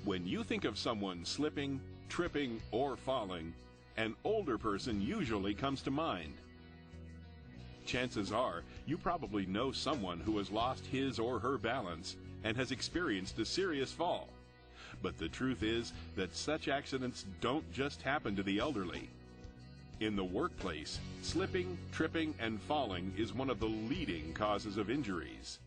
When you think of someone slipping, tripping, or falling, an older person usually comes to mind. Chances are you probably know someone who has lost his or her balance and has experienced a serious fall. But the truth is that such accidents don't just happen to the elderly. In the workplace, slipping, tripping, and falling is one of the leading causes of injuries.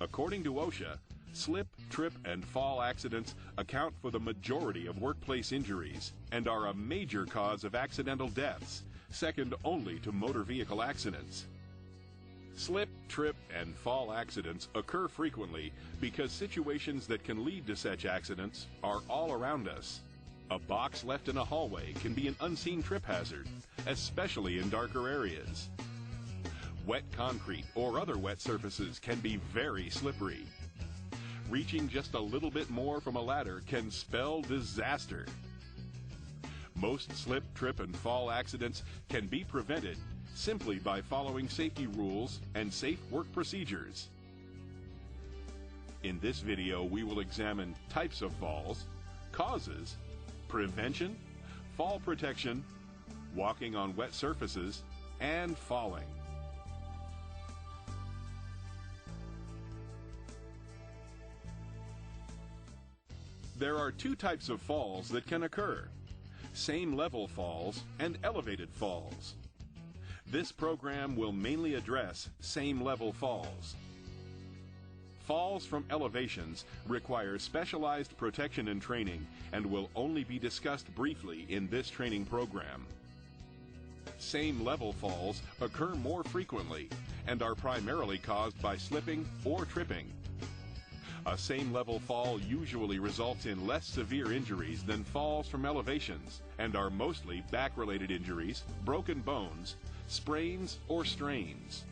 According to OSHA, slip, trip, and fall accidents account for the majority of workplace injuries and are a major cause of accidental deaths, second only to motor vehicle accidents. Slip, trip, and fall accidents occur frequently because situations that can lead to such accidents are all around us. A box left in a hallway can be an unseen trip hazard, especially in darker areas. Wet concrete or other wet surfaces can be very slippery. Reaching just a little bit more from a ladder can spell disaster. Most slip, trip, and fall accidents can be prevented simply by following safety rules and safe work procedures. In this video, we will examine types of falls, causes, prevention, fall protection, walking on wet surfaces, and falling. There are two types of falls that can occur: same-level falls and elevated falls. This program will mainly address same-level falls. Falls from elevations require specialized protection and training and will only be discussed briefly in this training program. Same-level falls occur more frequently and are primarily caused by slipping or tripping. A same-level fall usually results in less severe injuries than falls from elevations and are mostly back-related injuries, broken bones, sprains, or strains.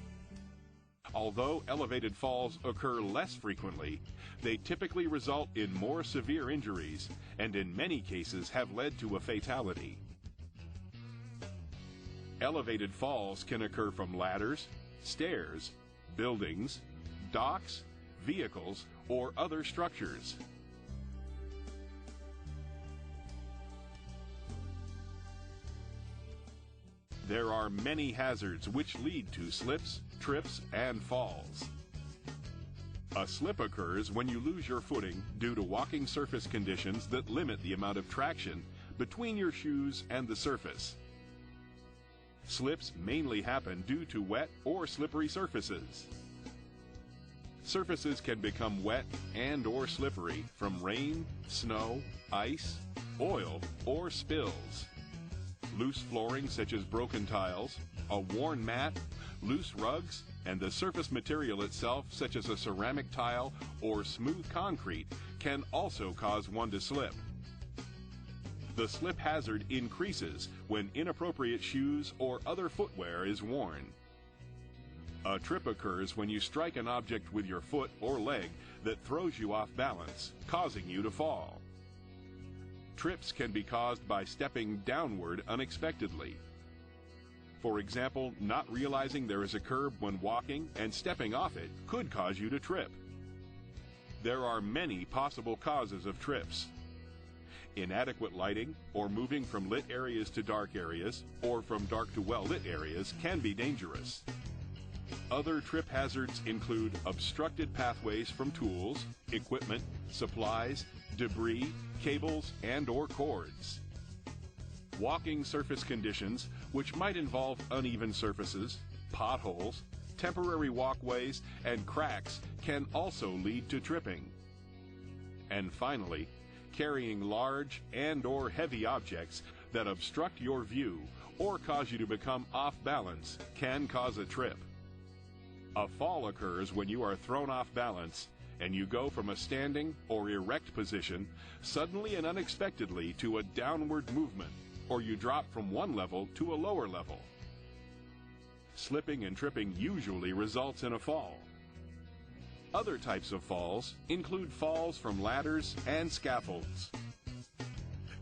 Although elevated falls occur less frequently, they typically result in more severe injuries and in many cases have led to a fatality. Elevated falls can occur from ladders, stairs, buildings, docks, vehicles, or other structures. There are many hazards which lead to slips, trips, and falls. A slip occurs when you lose your footing due to walking surface conditions that limit the amount of traction between your shoes and the surface. Slips mainly happen due to wet or slippery surfaces. Surfaces can become wet and or slippery from rain, snow, ice, oil, or spills. Loose flooring such as broken tiles, a worn mat, loose rugs, and the surface material itself such as a ceramic tile or smooth concrete can also cause one to slip. The slip hazard increases when inappropriate shoes or other footwear is worn. A trip occurs when you strike an object with your foot or leg that throws you off balance, causing you to fall. Trips can be caused by stepping downward unexpectedly. For example, not realizing there is a curb when walking and stepping off it could cause you to trip. There are many possible causes of trips. Inadequate lighting, or moving from lit areas to dark areas, or from dark to well-lit areas can be dangerous. Other trip hazards include obstructed pathways from tools, equipment, supplies, debris, cables, and/or cords. Walking surface conditions, which might involve uneven surfaces, potholes, temporary walkways, and cracks, can also lead to tripping. And finally, carrying large and/or heavy objects that obstruct your view or cause you to become off balance can cause a trip. A fall occurs when you are thrown off balance and you go from a standing or erect position suddenly and unexpectedly to a downward movement, or you drop from one level to a lower level. Slipping and tripping usually results in a fall. Other types of falls include falls from ladders and scaffolds.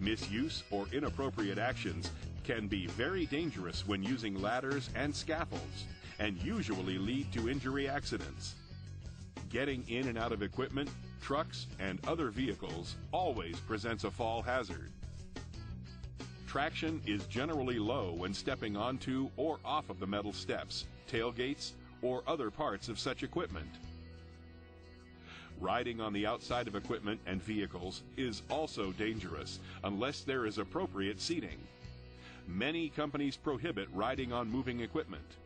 Misuse or inappropriate actions can be very dangerous when using ladders and scaffolds and usually lead to injury accidents. Getting in and out of equipment, trucks, and other vehicles always presents a fall hazard. Traction is generally low when stepping onto or off of the metal steps, tailgates, or other parts of such equipment. Riding on the outside of equipment and vehicles is also dangerous unless there is appropriate seating. Many companies prohibit riding on moving equipment.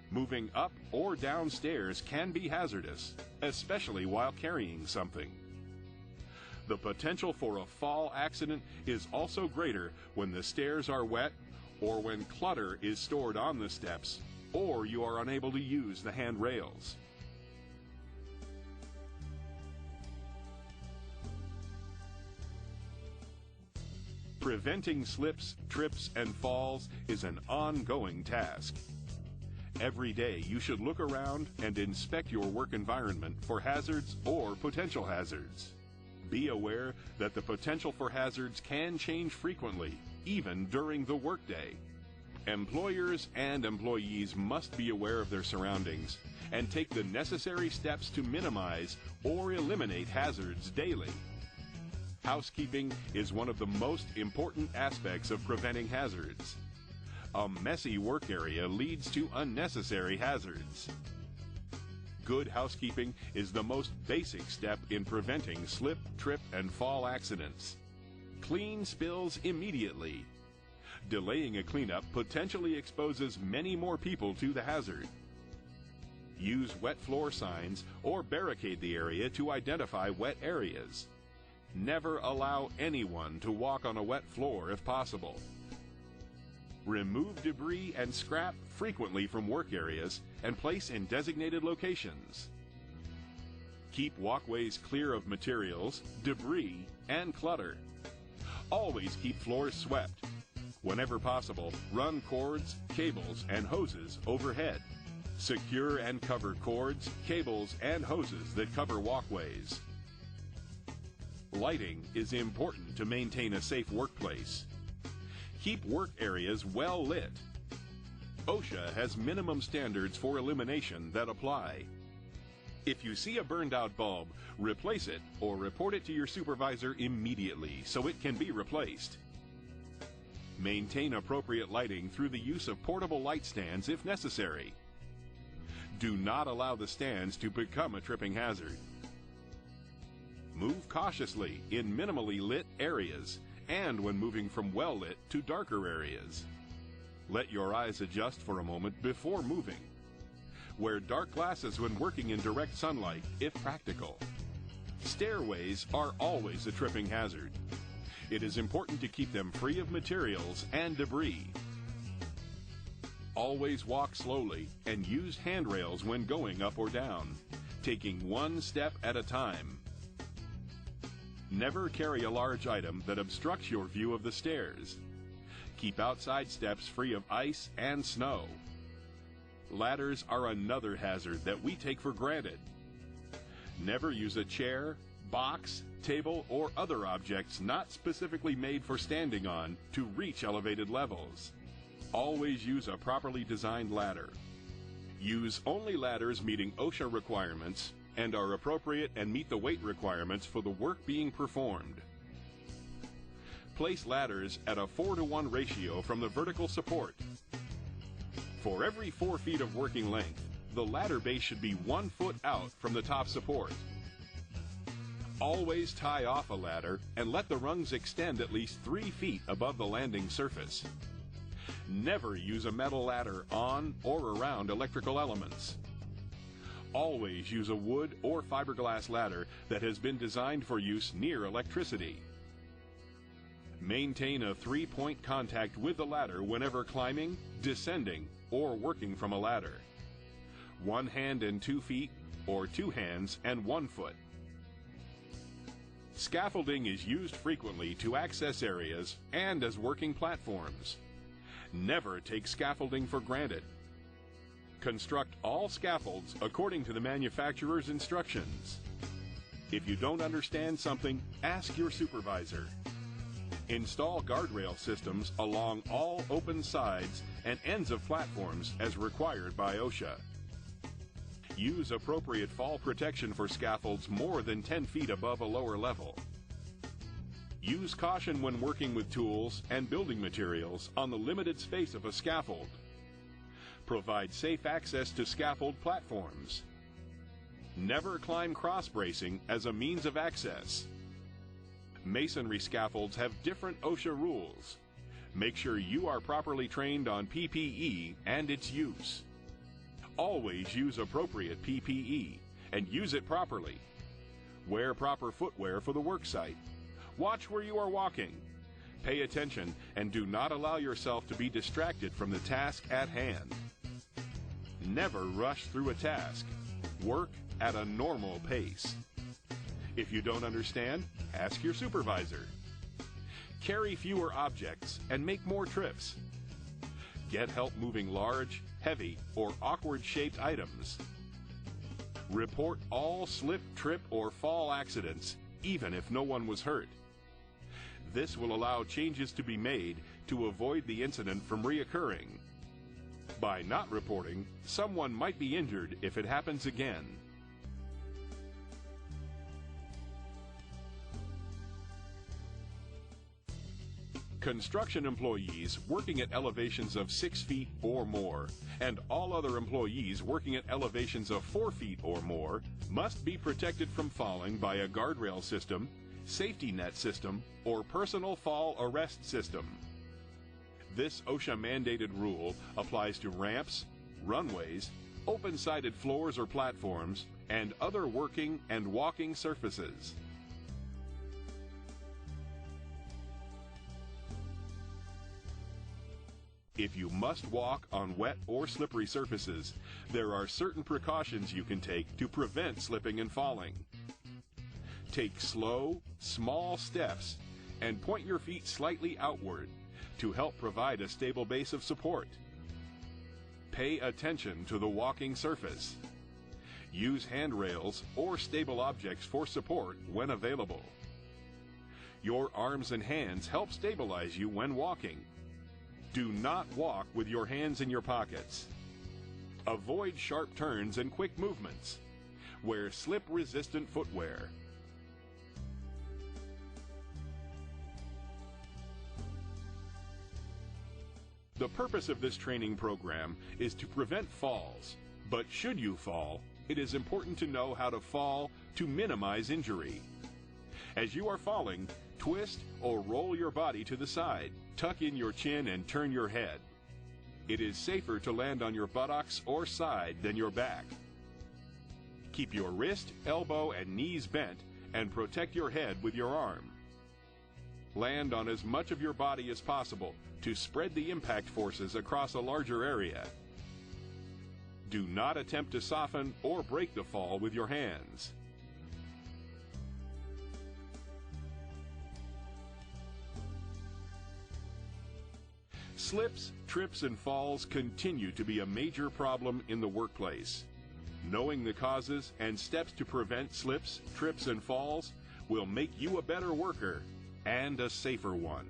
Moving up or down stairs can be hazardous, especially while carrying something. The potential for a fall accident is also greater when the stairs are wet or when clutter is stored on the steps or you are unable to use the handrails. Preventing slips, trips, and falls is an ongoing task. Every day you should look around and inspect your work environment for hazards or potential hazards. Be aware that the potential for hazards can change frequently, even during the workday. Employers and employees must be aware of their surroundings and take the necessary steps to minimize or eliminate hazards daily. Housekeeping is one of the most important aspects of preventing hazards. A messy work area leads to unnecessary hazards. Good housekeeping is the most basic step in preventing slip, trip, and fall accidents. Clean spills immediately. Delaying a cleanup potentially exposes many more people to the hazard. Use wet floor signs or barricade the area to identify wet areas. Never allow anyone to walk on a wet floor if possible. Remove debris and scrap frequently from work areas and place in designated locations. Keep walkways clear of materials, debris, and clutter. Always keep floors swept. Whenever possible, run cords, cables, and hoses overhead. Secure and cover cords, cables, and hoses that cover walkways. Lighting is important to maintain a safe workplace. Keep work areas well lit. OSHA has minimum standards for illumination that apply. If you see a burned out bulb, replace it or report it to your supervisor immediately so it can be replaced. Maintain appropriate lighting through the use of portable light stands if necessary. Do not allow the stands to become a tripping hazard. Move cautiously in minimally lit areas and when moving from well-lit to darker areas. Let your eyes adjust for a moment before moving. Wear dark glasses when working in direct sunlight, if practical. Stairways are always a tripping hazard. It is important to keep them free of materials and debris. Always walk slowly and use handrails when going up or down, taking one step at a time. Never carry a large item that obstructs your view of the stairs. Keep outside steps free of ice and snow. Ladders are another hazard that we take for granted. Never use a chair, box, table, or other objects not specifically made for standing on to reach elevated levels. Always use a properly designed ladder. Use only ladders meeting OSHA requirements and are appropriate and meet the weight requirements for the work being performed. Place ladders at a 4-to-1 ratio from the vertical support. For every 4 feet of working length, the ladder base should be 1 foot out from the top support. Always tie off a ladder and let the rungs extend at least 3 feet above the landing surface. Never use a metal ladder on or around electrical elements. Always use a wood or fiberglass ladder that has been designed for use near electricity. Maintain a 3-point contact with the ladder whenever climbing, descending, or working from a ladder. 1 hand and 2 feet, or 2 hands and 1 foot. Scaffolding is used frequently to access areas and as working platforms. Never take scaffolding for granted. Construct all scaffolds according to the manufacturer's instructions. If you don't understand something, ask your supervisor. Install guardrail systems along all open sides and ends of platforms as required by OSHA. Use appropriate fall protection for scaffolds more than 10 feet above a lower level. Use caution when working with tools and building materials on the limited space of a scaffold. Provide safe access to scaffold platforms. Never climb cross bracing as a means of access. Masonry scaffolds have different OSHA rules. Make sure you are properly trained on PPE and its use. Always use appropriate PPE and use it properly. Wear proper footwear for the worksite. Watch where you are walking. Pay attention and do not allow yourself to be distracted from the task at hand. Never rush through a task. Work at a normal pace. If you don't understand, ask your supervisor. Carry fewer objects and make more trips. Get help moving large, heavy, or awkward-shaped items. Report all slip, trip, or fall accidents, even if no one was hurt. This will allow changes to be made to avoid the incident from reoccurring. By not reporting, someone might be injured if it happens again. Construction employees working at elevations of 6 feet or more, and all other employees working at elevations of 4 feet or more, must be protected from falling by a guardrail system, safety net system, or personal fall arrest system. This OSHA-mandated rule applies to ramps, runways, open-sided floors or platforms, and other working and walking surfaces. If you must walk on wet or slippery surfaces, there are certain precautions you can take to prevent slipping and falling. Take slow, small steps and point your feet slightly outward to help provide a stable base of support. Pay attention to the walking surface. Use handrails or stable objects for support when available. Your arms and hands help stabilize you when walking. Do not walk with your hands in your pockets. Avoid sharp turns and quick movements. Wear slip-resistant footwear. The purpose of this training program is to prevent falls, but should you fall, it is important to know how to fall to minimize injury. As you are falling, twist or roll your body to the side, tuck in your chin and turn your head. It is safer to land on your buttocks or side than your back. Keep your wrist, elbow, and knees bent and protect your head with your arm. Land on as much of your body as possible to spread the impact forces across a larger area. Do not attempt to soften or break the fall with your hands. Slips, trips, and falls continue to be a major problem in the workplace. Knowing the causes and steps to prevent slips, trips, and falls will make you a better worker and a safer one.